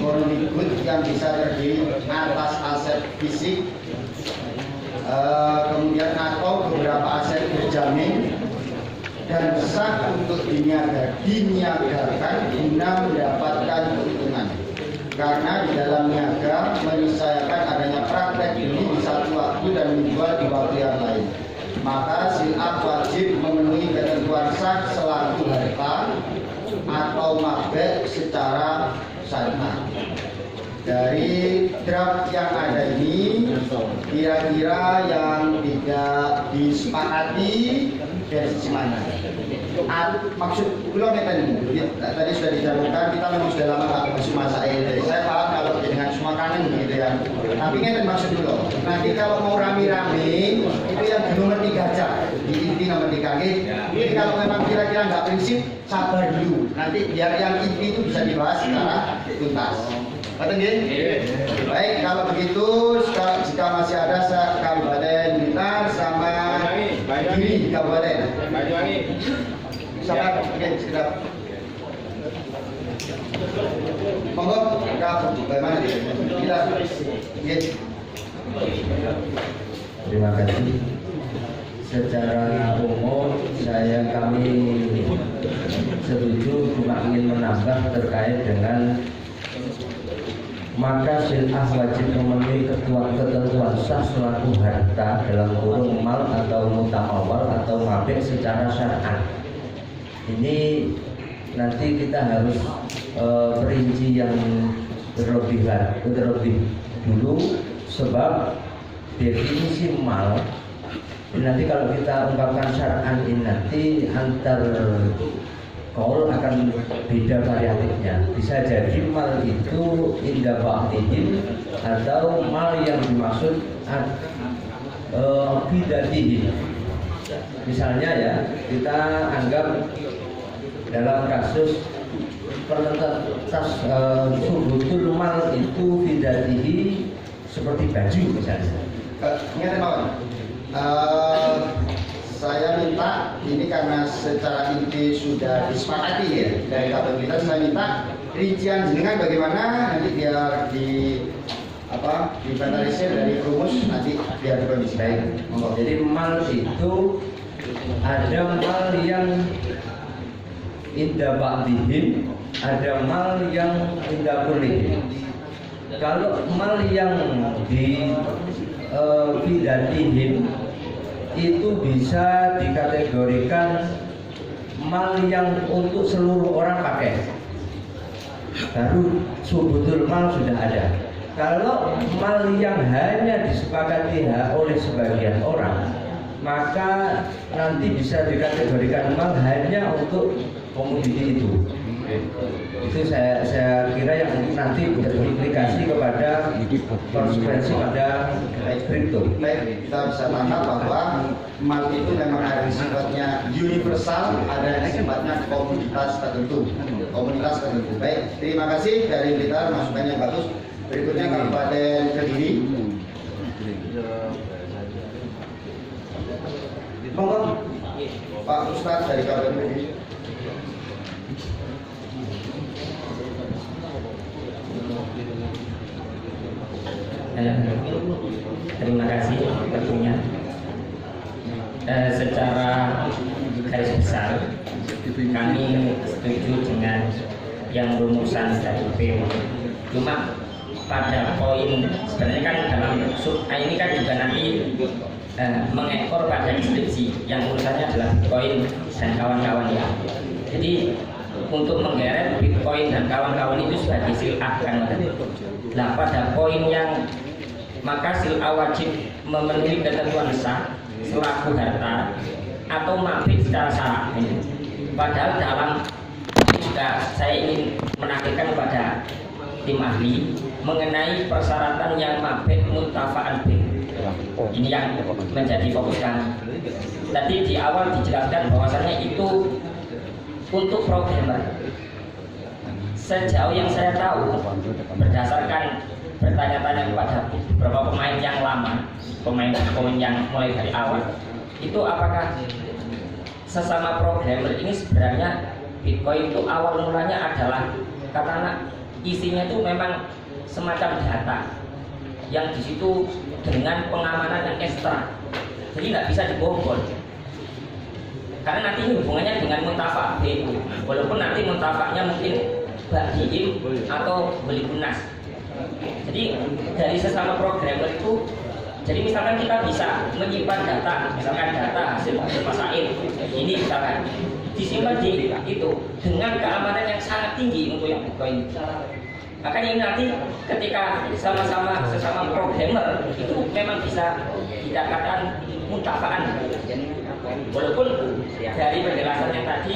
economic good yang bisa terdiri atas aset fisik, kemudian atau beberapa aset berjamin, dan sah untuk diniagakan guna mendapatkan keuntungan. Karena di dalam niaga meniscayakan adanya praktek ini di satu waktu dan menjual di waktu yang lain, maka sil'ah wajib memenuhi ketentuan sah selaku harta atau mabek secara syariah. Dari draft yang ada ini, kira-kira yang tidak disepakati dari sisi mana? Maksud belum tadi sudah dijalankan, kita memang sudah lama Pak masuk masail. Jadi saya paham kalau dengan semua kanan gitu ya. Tapi ngeten maksud dulu. Nanti kalau mau rame-rame itu yang di nomor 3 aja. Di inti nomor 3 gitu. Jadi kalau memang kira-kira nggak prinsip, sabar dulu. Nanti biar yang inti itu bisa dibahas secara tuntas. Betul nggih? Baik, kalau begitu jika masih ada Kabupaten Blitar sama Giri Kabupaten. Siapa mungkin sekedar monggo bagaimana kita terima kasih. Secara umum kami setuju, cuma ingin menambah terkait dengan maka sil'ah wajib memenuhi ketentuan sah selaku harta dalam kurung mal atau mutamawal atau mabek secara syar'an. Ini nanti kita harus perinci yang terlebih dulu, sebab definisi mal nanti kalau kita ungkapkan syar'an ini nanti antar kaul akan beda variatifnya. Bisa jadi mal itu indah ba'dihim atau mal yang dimaksud bidatihim. Misalnya ya, kita anggap dalam kasus perlentas subutul mal itu bidatihi seperti baju misalnya. Ingat Pak, saya minta ini karena secara inti sudah disepakati ya dari kapasitas, saya minta rincian jenengan bagaimana nanti biar dibantarisir dari rumus nanti biar dikondisi baik. Jadi mal itu ada mal yang indah ba'dihim, ada mal yang indah kullihim. Kalau mal yang di bidatihim itu bisa dikategorikan mal yang untuk seluruh orang pakai, baru subutul mal sudah ada. Kalau mal yang hanya disepakati oleh sebagian orang, maka nanti bisa dikategorikan mal hanya untuk komoditi itu. Itu saya kira yang nanti berimplikasi kepada konsekuensi pada kripto. Baik, kita bisa tangkap bahwa mal itu memang ada sifatnya universal, ada sifatnya komunitas tertentu. Baik, terima kasih dari kita masukannya bagus. Berikutnya Kabupaten Kediri. Monggo Pak Ustadz dari Kabupaten Kediri. Terima kasih waktunya. Secara garis besar kami setuju dengan yang rumusan dari PU. Cuma pada poin sebenarnya kan dalam sub ini kan juga nanti mengekor pada deskripsi yang urusannya adalah Bitcoin dan kawan-kawan ya. Jadi untuk menggeret Bitcoin dan kawan-kawan itu sebagai sil'ah kan. Nah pada poin yang maka sil'ah wajib memenuhi ketentuan sah selaku harta atau mabik secara sah. Padahal dalam juga saya ingin menakutkan kepada tim ahli mengenai persyaratan yang mabik muttafaqan bih. Ini yang menjadi fokus kami. Tadi di awal dijelaskan bahwasannya itu untuk programmer. Sejauh yang saya tahu, berdasarkan bertanya-tanya kepada beberapa pemain yang lama, pemain yang mulai dari awal, itu apakah sesama programmer ini sebenarnya Bitcoin itu awal mulanya adalah katakanlah isinya itu memang semacam data yang di situ dengan pengamanan yang ekstra, jadi nggak bisa dibobol. Karena nanti ini hubungannya dengan muntafak BU, walaupun nanti muntafaknya mungkin bagiin atau beli lunas. Jadi dari sesama programmer itu, jadi misalkan kita bisa menyimpan data, misalkan data hasil masail ini misalkan disimpan di itu dengan keamanan yang sangat tinggi untuk yang Bitcoin. Makanya ini nanti ketika sesama programmer itu memang bisa dikatakan muntafaan. Walaupun dari penjelasannya tadi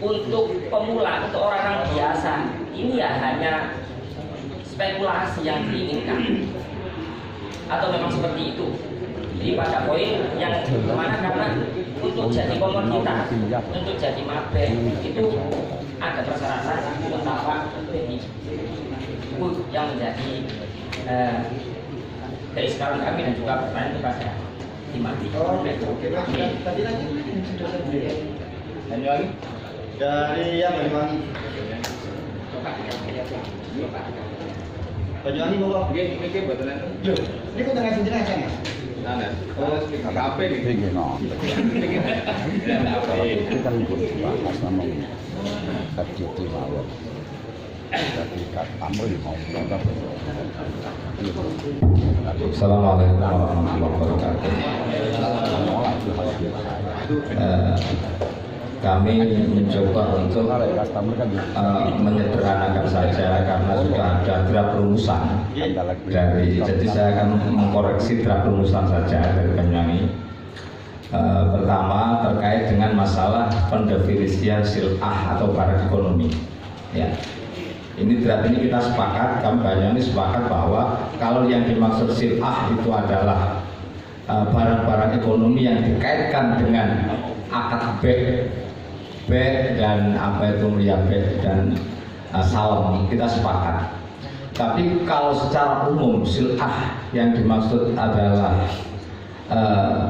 untuk pemula, untuk orang biasa ini ya hanya spekulasi yang diinginkan atau memang seperti itu. Jadi pada poin yang kemana, karena untuk jadi komoditas, untuk jadi mabek itu ada persyaratan muntafak BI. Itu yang menjadi dari sekarang kami dan juga pertanyaan kepada Timati. Oh, oke. Tadi lagi sudah sendiri. Banyuwangi? Dari yang Banyuwangi. Banyuwangi mau apa? Ini buatan apa? Ini kok tengah sendiri aja ya? Nah, apa ini? Ini no. Itu kan bahas namanya FGT mawon. Jadi tamu mau berangkat. Assalamualaikum warahmatullahi wabarakatuh. Kami mencoba untuk menyederhanakan saja karena sudah ada draft rumusan dari, jadi saya akan mengkoreksi draft rumusan saja dari Banyuwangi. Pertama terkait dengan masalah pendefinisian sil'ah atau barang ekonomi. Ya. Ini draft ini kita sepakat, kami Banyuwangi sepakat bahwa kalau yang dimaksud sil'ah itu adalah barang-barang ekonomi yang dikaitkan dengan akad B dan apa itu mulia B dan salam, kita sepakat. Tapi kalau secara umum sil'ah yang dimaksud adalah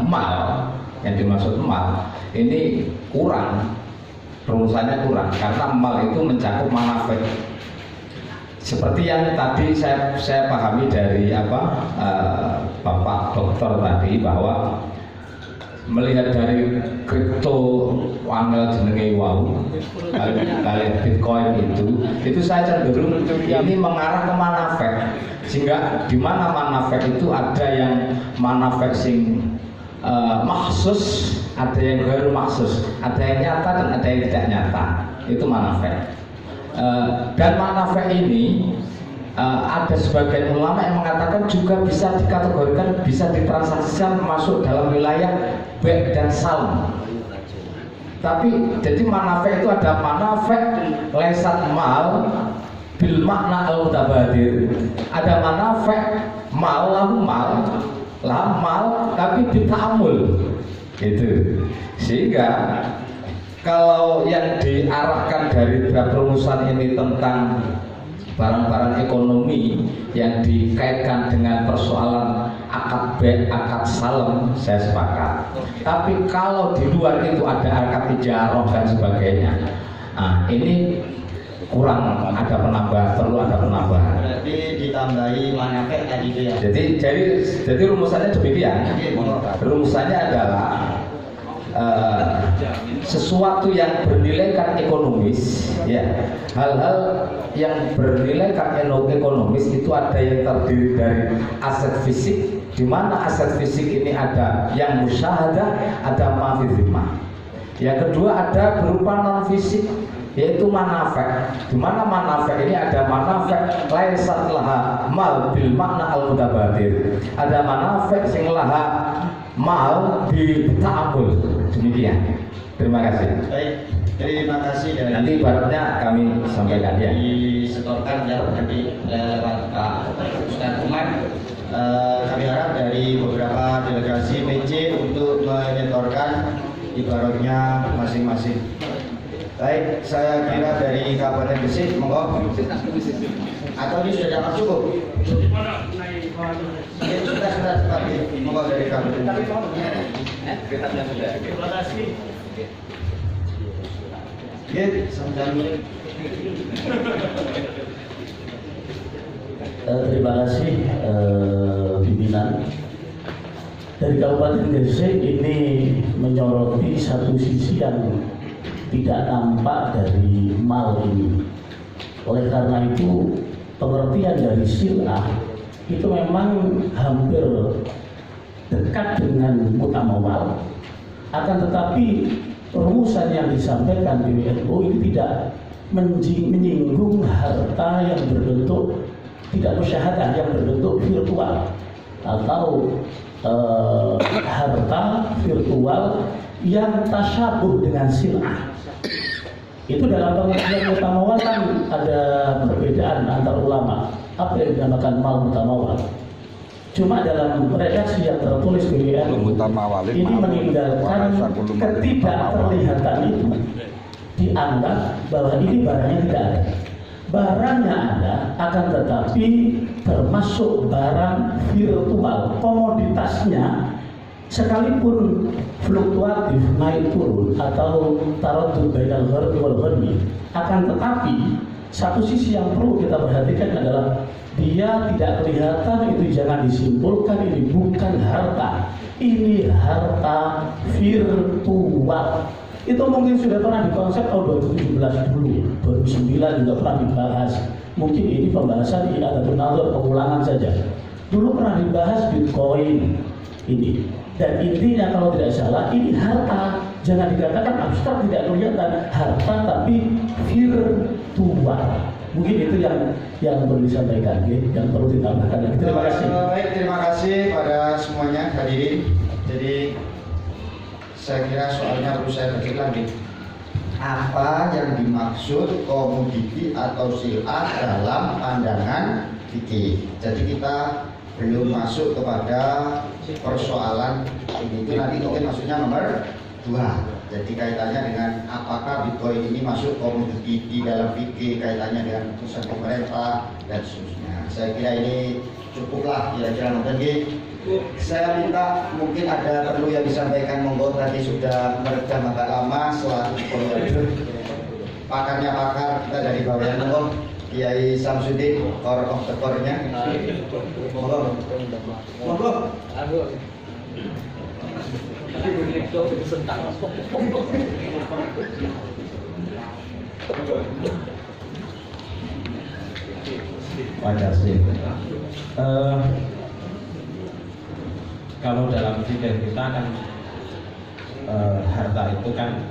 mal, yang dimaksud mal ini kurang, rumusannya kurang karena mal itu mencakup manafik. Seperti yang tadi saya pahami dari Bapak Dokter tadi, bahwa melihat dari kripto wangel jenenge wau kalian Bitcoin itu saya cenderung ini mengarah ke manafek, sehingga di mana manafek itu ada yang manafek sing maksus, ada yang baru maksus, ada yang nyata dan ada yang tidak nyata, itu manafek. Dan manafek ini ada sebagian ulama yang mengatakan juga bisa dikategorikan, bisa ditransaksikan masuk dalam wilayah B dan salam. Tapi jadi manafek itu ada manafek lesat mal bil makna al mutabadir, ada manafek mal lahu mal tapi ditamul itu. Sehingga kalau yang diarahkan dari draft rumusan ini tentang barang-barang ekonomi yang dikaitkan dengan persoalan akad B, akad salam, saya sepakat. Tapi kalau di luar itu ada akad ijarah dan sebagainya, nah ini kurang, ada penambahan, perlu ada penambahan. Berarti ditambahi manafek tadi itu ya. Jadi rumusannya demikian. Rumusannya adalah sesuatu yang bernilai kan ekonomis, ya, hal-hal yang bernilai kan ekonomis itu ada yang terdiri dari aset fisik, di mana aset fisik ini ada yang musyahadah, ada mafizimah. Yang kedua ada berupa non fisik, yaitu manafek, di mana manafek ini ada manafek laisat laha mal bil makna al mutabadir, ada manafek sing laha mal bi ta'amul. Demikian. Terima kasih. Baik, terima kasih. Nanti baratnya kami sampaikan ya. Disetorkan ya nanti lewat Pak Ustadz Umar. Kami harap dari beberapa delegasi PC untuk menyetorkan ibaratnya masing-masing. Baik, saya kira dari Kabupaten Gresik, monggo. Atau ini sudah dapat cukup? Ya, sudah, monggo dari Kabupaten. Terima kasih. Ya, sampai Terima kasih pimpinan. Dari Kabupaten Gresik ini menyoroti satu sisi yang tidak nampak dari mal ini. Oleh karena itu pengertian dari sil'ah itu memang hampir dekat dengan mutamawal. Akan tetapi rumusan yang disampaikan di NU ini tidak menyinggung harta yang berbentuk tidak musyahadah, yang berbentuk virtual atau harta virtual yang tasyabuh dengan sil'ah. Itu dalam pengertian mutamawal kan ada perbedaan antar ulama apa yang dinamakan mal mutamawal. Cuma dalam redaksi yang tertulis BWN ini meninggalkan ketidakterlihatan itu, dianggap bahwa ini barangnya tidak ada. Barangnya ada, akan tetapi termasuk barang virtual, komoditasnya sekalipun fluktuatif naik turun atau taradud bainal gharbi wal gharbi, akan tetapi satu sisi yang perlu kita perhatikan adalah dia tidak kelihatan, itu jangan disimpulkan ini bukan harta, ini harta virtual. Itu mungkin sudah pernah dikonsep tahun 2017 dulu, 2009 juga pernah dibahas. Mungkin ini pembahasan ini ada penalur pengulangan saja. Dulu pernah dibahas Bitcoin ini. Dan intinya kalau tidak salah ini harta, jangan dikatakan abstrak tidak kelihatan harta tapi virtual. Mungkin itu yang perlu disampaikan, yang perlu ditambahkan. Terima kasih. Baik, terima kasih pada semuanya hadirin. Jadi saya kira soalnya perlu saya bagi lagi. Apa yang dimaksud komoditi atau sil'ah dalam pandangan fikih? Jadi kita belum masuk kepada persoalan ini. Itu nanti mungkin maksudnya nomor 2. Jadi kaitannya dengan apakah Bitcoin ini masuk komoditi di dalam fikih, kaitannya dengan keputusan pemerintah dan seterusnya. Saya kira ini cukuplah kira-kira mungkin. Saya minta mungkin ada perlu yang disampaikan, monggo. Tadi sudah meredam agak lama selaku koordinator. Pakarnya pakar kita dari bawah, monggo. Kiai Samsudin, core of the core-nya. Monggo. Monggo. Kalau dalam fikih kita kan harta itu kan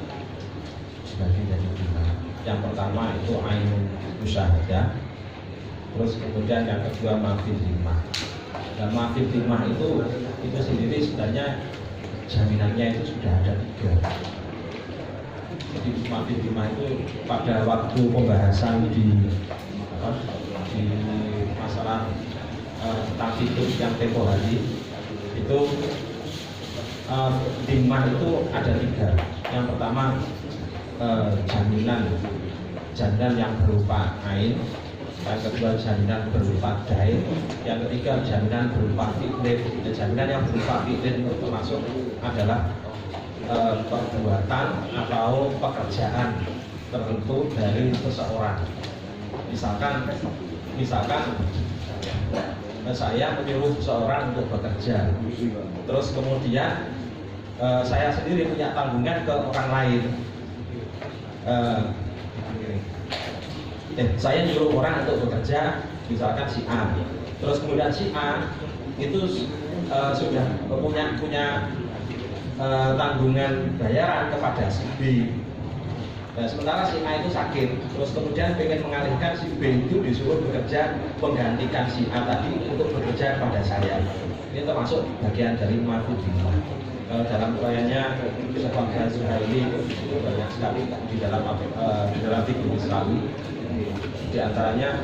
sebagai dari dua. Yang pertama itu ainun musyahadah, terus kemudian yang kedua mafid dimah. Dan mafid dimah itu sendiri sebenarnya jaminannya itu sudah ada 3. Jadi mafid dimah itu pada waktu pembahasan di masalah tentang fitur yang tempo hari itu dimah itu ada 3. Yang pertama jaminan yang berupa ain, yang kedua jaminan berupa dain, yang ketiga jaminan berupa fi'lin. Jaminan yang berupa fi'lin itu termasuk adalah perbuatan atau pekerjaan tertentu dari seseorang. Misalkan saya menyuruh seseorang untuk bekerja, terus kemudian saya sendiri punya tanggungan ke orang lain. Saya nyuruh orang untuk bekerja, misalkan si A, terus kemudian si A itu sudah punya tanggungan bayaran kepada si B. Nah, sementara si A itu sakit, terus kemudian pengen mengalihkan si B itu disuruh bekerja menggantikan si A tadi untuk bekerja kepada saya. Ini termasuk bagian dari mafud dimah. Dalam uraiannya Syekh Zuhaili itu banyak sekali di dalam fikih Islami. Di antaranya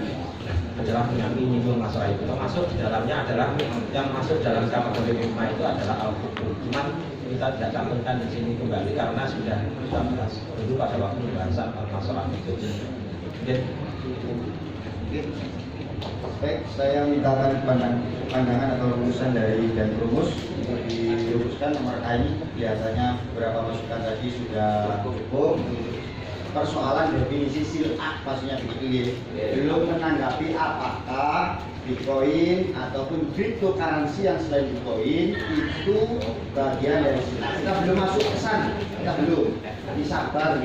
adalah menyinggung masalah itu. Termasuk di dalamnya adalah yang masuk dalam kategori dimah itu adalah al-hukum. Cuman kita tidak cantumkan di sini kembali karena sudah kita bahas dulu pada waktu pembahasan masalah itu. Baik, saya mintakan pandangan atau rumusan dari dan rumus untuk dirumuskan nomor A ini. Biasanya beberapa masukan tadi sudah cukup. persoalan definisi sil'ah maksudnya begitu ya. Belum menanggapi apakah Bitcoin ataupun cryptocurrency yang selain Bitcoin itu bagian dari sil'ah. Kita belum masuk ke sana, kita belum. Ini sabar.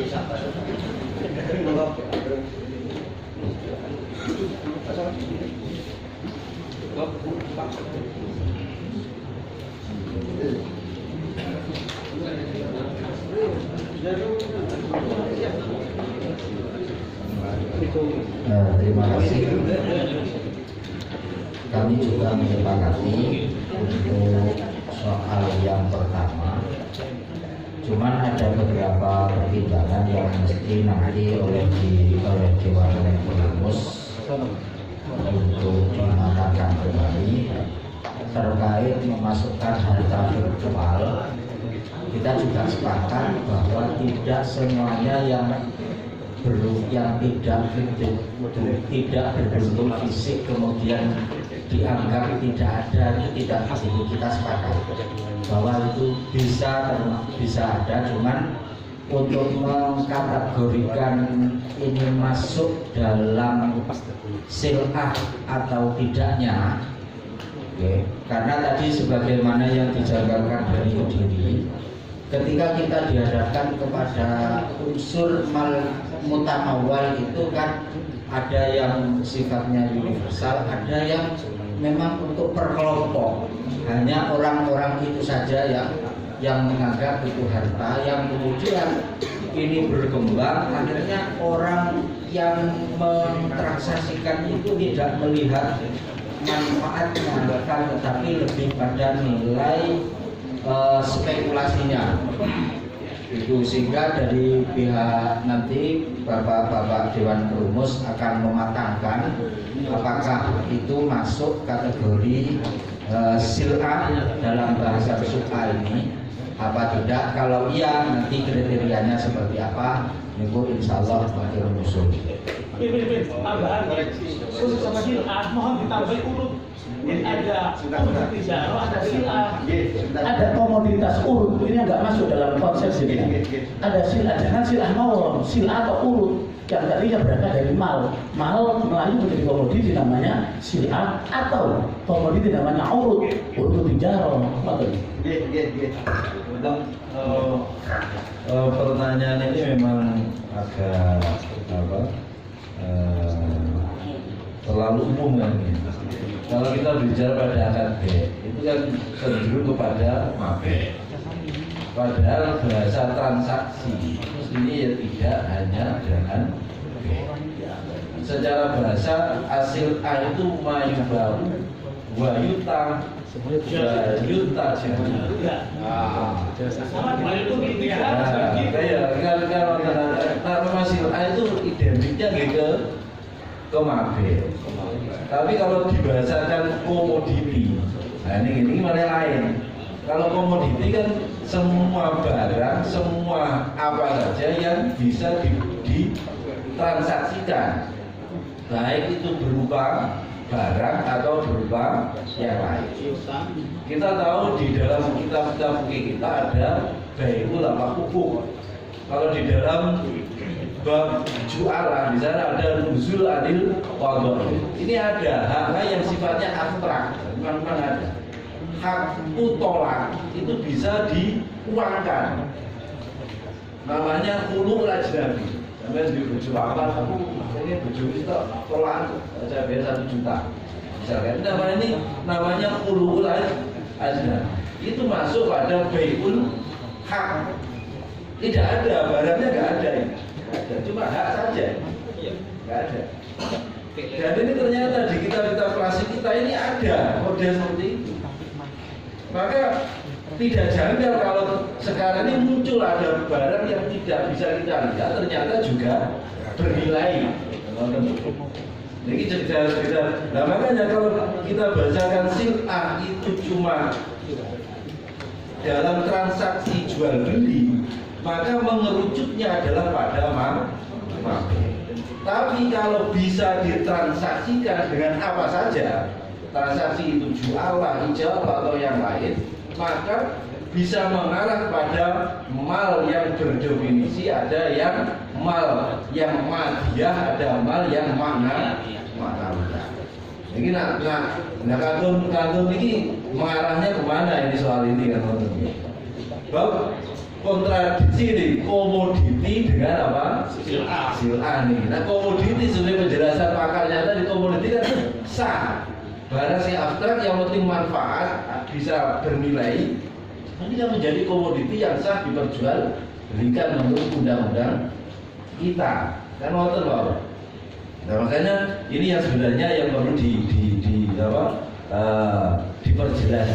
Terima kasih. Kami juga menyepakati untuk soal yang pertama. Cuman ada beberapa pertimbangan yang mesti nanti oleh Dewan Perumus untuk dimatangkan kembali terkait memasukkan harta virtual. Kita juga sepakat bahwa tidak semuanya yang tidak berbentuk fisik kemudian dianggap tidak ada, itu tidak begitu. Kita sepakat bahwa itu bisa ada, cuman untuk mengkategorikan ini masuk dalam sil'ah atau tidaknya, karena tadi sebagaimana yang dijabarkan dari Udini, ketika kita dihadapkan kepada unsur mutamawal itu kan ada yang sifatnya universal, ada yang memang untuk per kelompok, hanya orang-orang itu saja yang menganggap itu harta, yang kemudian ini berkembang, akhirnya orang yang mentransaksikan itu tidak melihat manfaatnya, tetapi lebih pada nilai spekulasinya itu, sehingga dari pihak nanti Bapak-bapak Dewan Perumus akan mematangkan apakah itu masuk kategori sil'ah dalam bahasa suka ini apa tidak. Kalau iya, nanti kriterianya seperti apa, itu insya Allah makin menyusul. Tambahan khusus sama sil'ah, mohon ditambahi urut. Ada komoditas jaro, ada sil'ah, ada komoditas urut. Ini nggak masuk dalam konsep ini. Ada sil'ah, jangan sil'ah mawon, sil'ah atau urut yang tadinya berangkat dari mal melayu menjadi komoditi namanya sil'ah, atau komoditi namanya urut jaro. Pertanyaan ini memang agak terlalu umum kan. Kalau kita bicara pada akad B, itu kan cenderung kepada mabek. Padahal bahasa transaksi ini ya tidak hanya dengan B. Secara bahasa asil A itu mayubaru wayuta kalau hasil A itu identiknya ke mabek. Tapi kalau dibahasakan komoditi, nah ini mana lain. Kalau komoditi kan semua barang, semua apa saja yang bisa ditransaksikan, baik itu berupa barang atau berupa yang lain. Kita tahu di dalam kitab-kitab fikih kita ada bai'ul apa hukum. Kalau di dalam bab ju'alah di sana ada nuzul adil wador. Ini ada hak-hak yang sifatnya abstrak, memang ada. Hak utolak itu bisa diuangkan. Namanya khulu ajnabi. Sampai di bujuk apa? Ini bujuk itu tolak saya bayar 1 juta. Misalkan namanya khulu ajnabi. Itu masuk pada bai'ul hak. Tidak ada, barangnya nggak ada ini. Cuma hak saja, nggak ada. Dan ini ternyata di kitab-kitab klasik kita ini ada model seperti itu. Maka tidak janggal kalau sekarang ini muncul ada barang yang tidak bisa kita lihat, ternyata juga bernilai. Ini cerita. Nah makanya kalau kita bacakan sil'ah itu cuma dalam transaksi jual beli, maka mengerucutnya adalah pada mabek. Tapi kalau bisa ditransaksikan dengan apa saja, transaksi itu jualah, hijau atau yang lain, maka bisa mengarah pada mal yang berdefinisi ada yang mal yang madiyah, ada mal yang makna. Ini nak kantun ini mengarahnya kemana ini soal ini kan? Bab kontradiksi nih, komoditi dengan apa? Sil'ah nih. Nah komoditi sebagai penjelasan pakarnya tadi, komoditi kan sah. Barang yang abstrak yang penting manfaat bisa bernilai. Ini yang menjadi komoditi yang sah diperjualbelikan menurut undang-undang kita. Kan ngoten Pak. Nah makanya ini yang sebenarnya yang perlu diperjelas.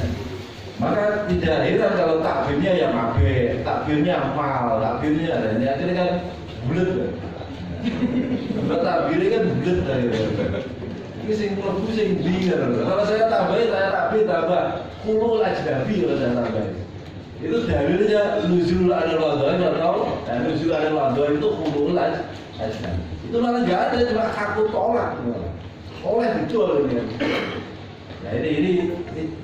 Maka tidak heran kalau takbirnya yang abe, takbirnya mal, takbirnya ini akhirnya kan bulat. Kalau takbirnya kan bulat dari. Ini sing mlebu sing bingung. Kalau saya tambahin, saya rapi tambah kulul ajnabi kalau saya tambahin. Itu dalilnya nuzul anil wadhain atau nuzul anil wadhain itu kulul ajnabi. Itu malah nggak ada, cuma aku tolak. Oleh dijual ini. Nah ini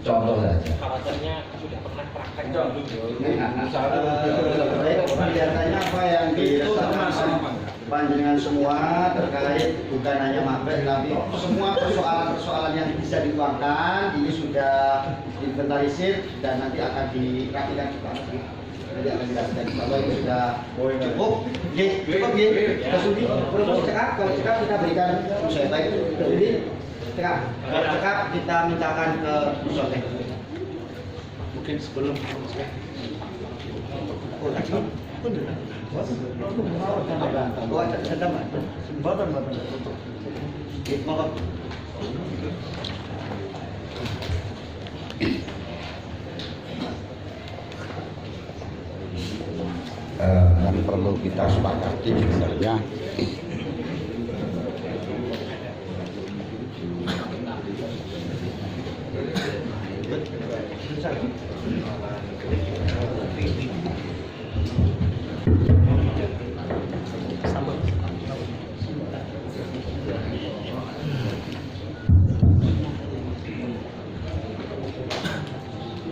contoh saja. Khawatirnya sudah pernah praktek. Biasanya apa yang dirasakan panjenengan semua terkait bukan hanya mabes tapi semua persoalan-persoalan yang bisa dituangkan ini sudah diinventarisir dan nanti akan dirapikan juga. Nanti akan dijelaskan bahwa ini sudah cukup. Cukup kita sudi. Belum cekap, kalau cekap kita berikan musyaidah baik jadi cekap. Kalau cekap kita mintakan ke musyaidah. Mungkin sebelum yang perlu kita sepakati sebenarnya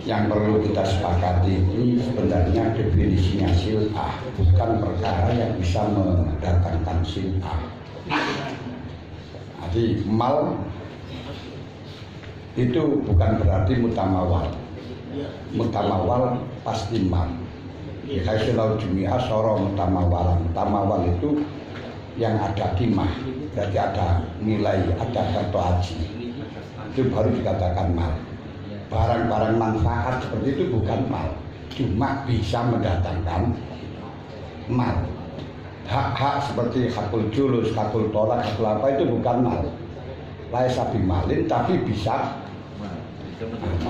yang perlu kita sepakati ini sebenarnya definisinya sil'ah, bukan perkara yang bisa mendatangkan sil'ah. Jadi mal itu bukan berarti mutamawal. Mutamawal pasti mal. Haisilau jumi'ah soro mutamawalan. Mutamawal itu yang ada qimah, berarti ada nilai, ada kartu haji. Itu baru dikatakan mal. Barang-barang manfaat seperti itu bukan mal, cuma bisa mendatangkan mal. Hak-hak seperti hakul julus, hakul tolak, hakul apa itu bukan mal. Laisa bimalin tapi bisa. Nah,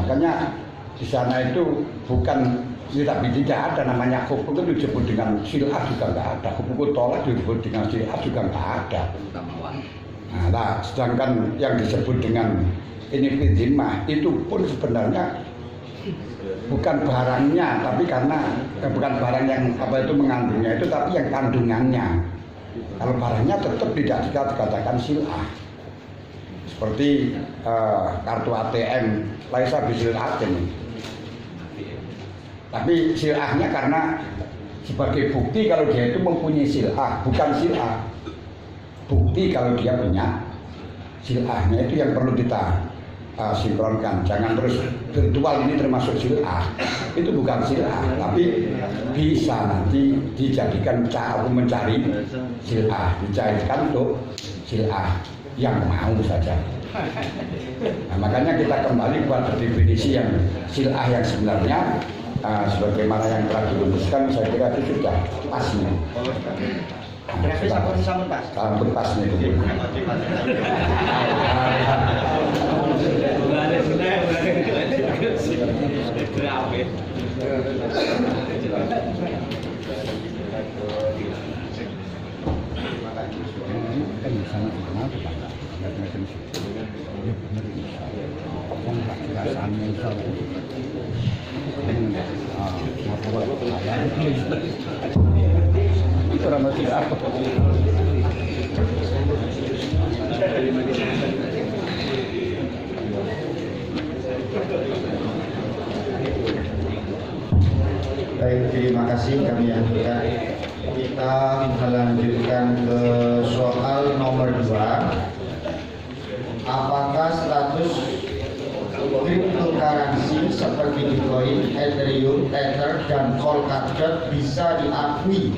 makanya di sana itu bukan tidak ada namanya hukum itu disebut dengan sil'ah juga nggak ada. Hukum tolak disebut dengan sil'ah juga nggak ada. Nah, sedangkan yang disebut dengan ini fidzimah itu pun sebenarnya bukan barangnya, tapi karena bukan barang yang apa itu mengandungnya itu, tapi yang kandungannya. Kalau barangnya tetap tidak dikatakan sil'ah. Seperti kartu ATM, laisa bisil'atin. Tapi sil'ahnya karena sebagai bukti kalau dia itu mempunyai sil'ah, bukan sil'ah. Bukti kalau dia punya sil'ahnya itu yang perlu kita sinkronkan. Jangan terus virtual ini termasuk sil'ah. Itu bukan sil'ah, tapi bisa nanti dijadikan cara mencari sil'ah, dijadikan untuk sil'ah yang mau saja. Nah, makanya kita kembali kepada definisi yang sil'ah yang sebenarnya sebagaimana yang telah dirumuskan, saya kira itu sudah pasnya. Sampun pasnya itu. Itu ramah tidak apa. Baik, terima kasih kami aturkan kita melanjutkan ke soal nomor 2. Apakah status cryptocurrency seperti Bitcoin, Ethereum, Tether, dan Polkadot bisa diakui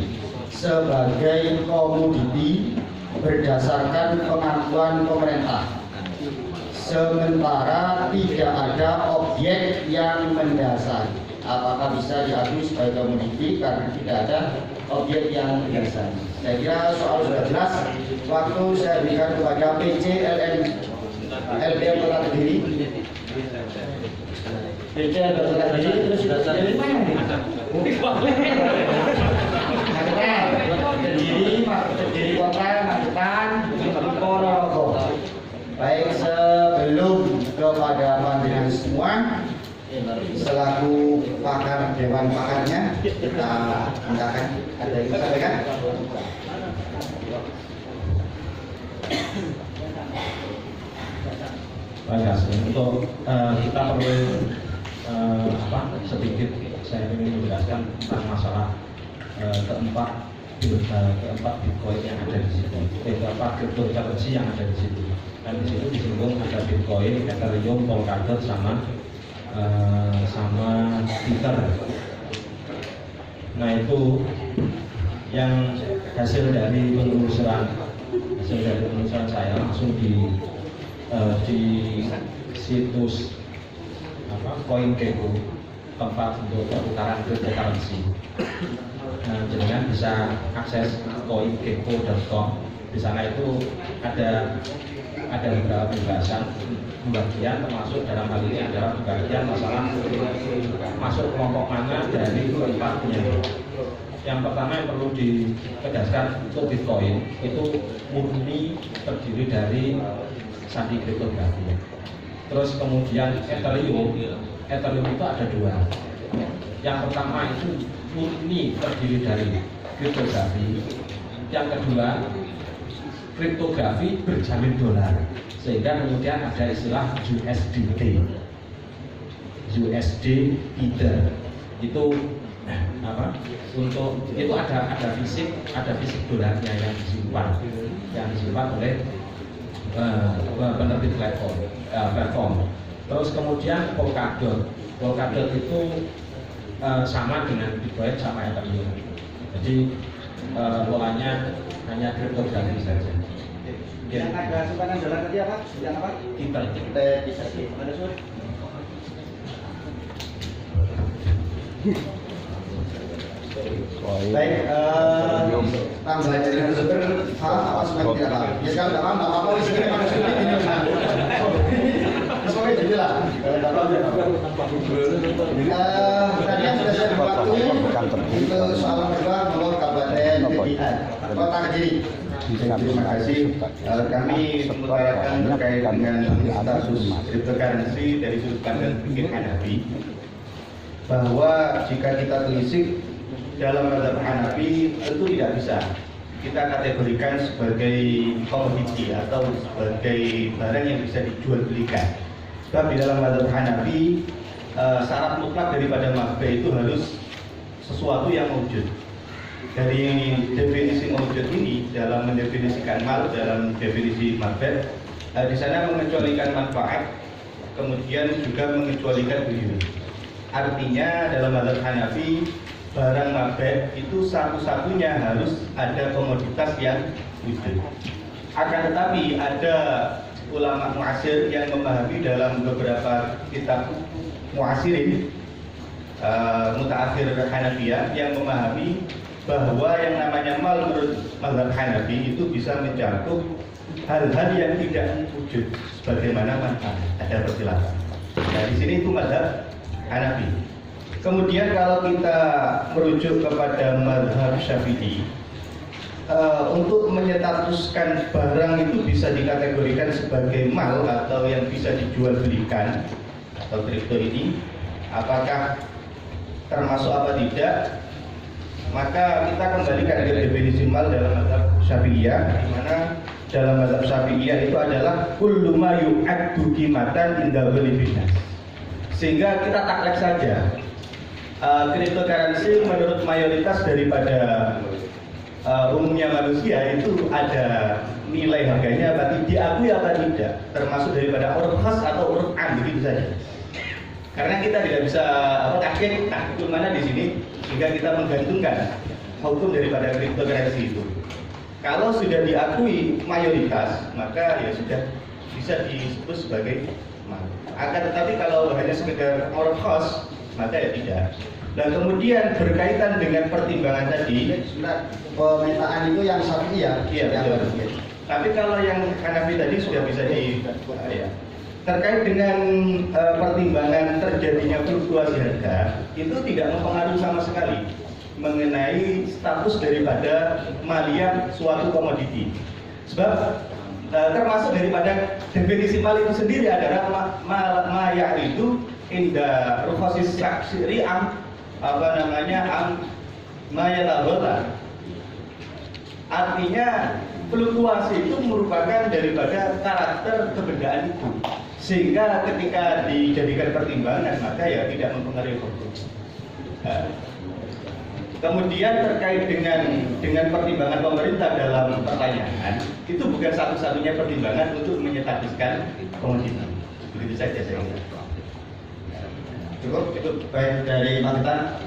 sebagai komoditi berdasarkan pengakuan pemerintah, sementara tidak ada objek yang mendasari? Apakah bisa diakui sebagai komoditi karena tidak ada objek yang mendasari? Saya kira soal sudah jelas. Waktu saya berikan kepada PC LPM Kota Kediri. PC Kota Kediri terus sudah dari mana nih? Kediri Kota, Magetan, Ponorogo. Baik, sebelum kepada panjenengan semua, selaku pakar dewan pakarnya, kita mintakan ada yang disampaikan. Terima kasih. Untuk kita perlu sedikit saya ingin menjelaskan tentang masalah keempat Bitcoin yang ada di situ, keempat cryptocurrency yang ada di situ. Dan di situ disinggung ada Bitcoin, Ethereum, Polkadot sama Tether. Nah itu yang hasil dari penelusuran saya langsung di situs CoinGecko, tempat untuk pertukaran cryptocurrency. Nah, jenengan bisa akses coingecko.com. Di sana itu ada beberapa pembagian, termasuk dalam hal ini adalah pembagian masalah masuk kelompok mana dari keempatnya. Yang pertama yang perlu ditegaskan untuk Bitcoin itu murni terdiri dari sandi kriptografi. Terus kemudian Ethereum itu ada 2. Yang pertama itu murni terdiri dari kriptografi. Yang kedua kriptografi berjamin dolar, sehingga kemudian ada istilah USDT, Tether. Itu untuk itu ada fisik dolarnya yang disimpan oleh penerbit platform. Terus kemudian Polkadot itu sama dengan Bitcoin sama Ethereum. Jadi polanya hanya kriptografi saja. Yang ada simpanan dolar tadi apa? Yang apa? Tether. Ada surat. Baik, tambahan dari narasumber apa sebenarnya tidak paham? Ya kalau tidak paham, tidak apa-apa. Di sini manusia ini semuanya jadi lah. Tadi sudah saya waktu untuk soal kedua nomor Kabupaten Kediri, Kota Kediri. Terima kasih. Kami mengutarakan terkait dengan status cryptocurrency dari sudut pandang fikih Hanafi, bahwa jika kita telisik dalam mazhab Hanafi tentu tidak bisa kita kategorikan sebagai komoditi atau sebagai barang yang bisa dijual belikan. Sebab di dalam mazhab Hanafi syarat mutlak daripada mabeh itu harus sesuatu yang wujud. Dari definisi wujud ini dalam mendefinisikan mal dalam definisi mabeh, di sana mengecualikan manfaat, kemudian juga mengecualikan buyur. Artinya dalam mazhab Hanafi barang mabeh itu satu-satunya harus ada komoditas yang wujud. Akan tetapi ada ulama mu'asir yang memahami dalam beberapa kitab mu'asirin, mutaakhir Hanafiyah, yang memahami bahwa yang namanya mal menurut mazhab Hanafi itu bisa mencakup hal-hal yang tidak wujud sebagaimana manfaat. Ada persilakan. Nah di sini itu mazhab Hanafi. Kemudian kalau kita merujuk kepada mazhab Syafi'i, untuk menyetatuskan barang itu bisa dikategorikan sebagai mal atau yang bisa dijual belikan atau kripto ini, apakah termasuk apa tidak, maka kita kembalikan ke definisi mal dalam mazhab Syafi'iyah, di mana dalam mazhab Syafi'iyah itu adalah kullu ma yu'addu qimatan inda ghalibin nas. Sehingga kita taklek saja, cryptocurrency menurut mayoritas daripada umumnya manusia itu ada nilai harganya berarti diakui apa tidak, termasuk daripada uruf khas atau uruf am, begitu saja. Karena kita tidak bisa tahqiq mana di sini sehingga kita menggantungkan hukum daripada kriptokurrensi itu. Kalau sudah diakui mayoritas, maka ya sudah bisa disebut sebagai mal. Akan tetapi kalau hanya sekedar uruf khas, maka ya tidak. Dan kemudian berkaitan dengan pertimbangan tadi, pemetaan itu yang Syafi'i ya? Iya, betul. Tapi kalau yang Hanafi tadi sudah bisa ya. Terkait dengan pertimbangan terjadinya fluktuasi harga, itu tidak mempengaruhi sama sekali mengenai status daripada maliyah suatu komoditi. Sebab termasuk daripada definisi mal itu sendiri adalah maya itu inda rufasis syari am maya tabola. Artinya fluktuasi itu merupakan daripada karakter kebendaan itu, sehingga ketika dijadikan pertimbangan maka ya tidak mempengaruhi hukum. Kemudian terkait dengan pertimbangan pemerintah dalam pertanyaan, itu bukan satu-satunya pertimbangan untuk menyetatiskan komoditi. Begitu saja saya kira. Cukup baik dari Magetan.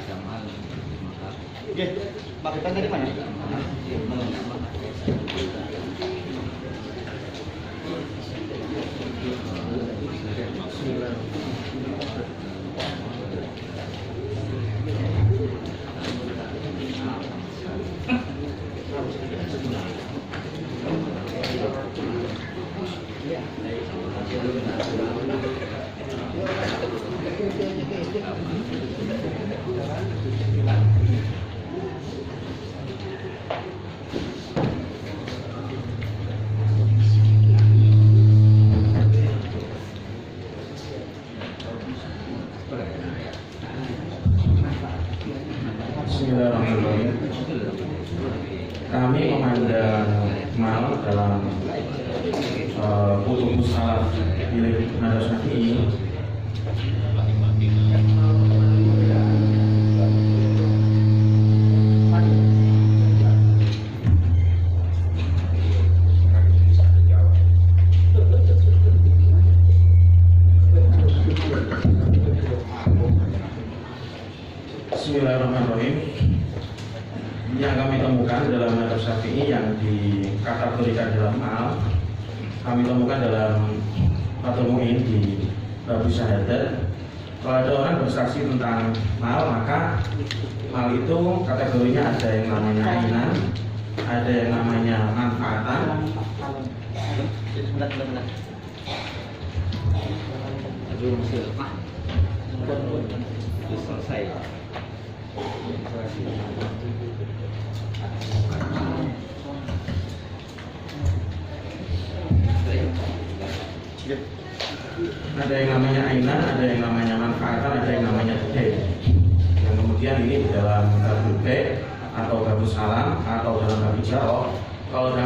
Oke, Magetan dari mana? Bismillahirrahmanirrahim. Kami memandang mal dalam kutub salaf milik Nada Syafi'i Bismillahirrahmanirrahim. Yang kami temukan dalam Nada Syafi'i yang dikategorikan dalam mal, kami temukan dalam Fathul Mu'in di bab syahadat. Kalau ada orang bersaksi tentang mal, maka mal itu kategorinya ada yang namanya ainan, ada yang namanya manfaatan, ada yang namanya ainan, ada yang namanya manfaatan, ada yang namanya tadeh. Yang kemudian ini dalam bab atau bab salam atau dalam bab jaro. Kalau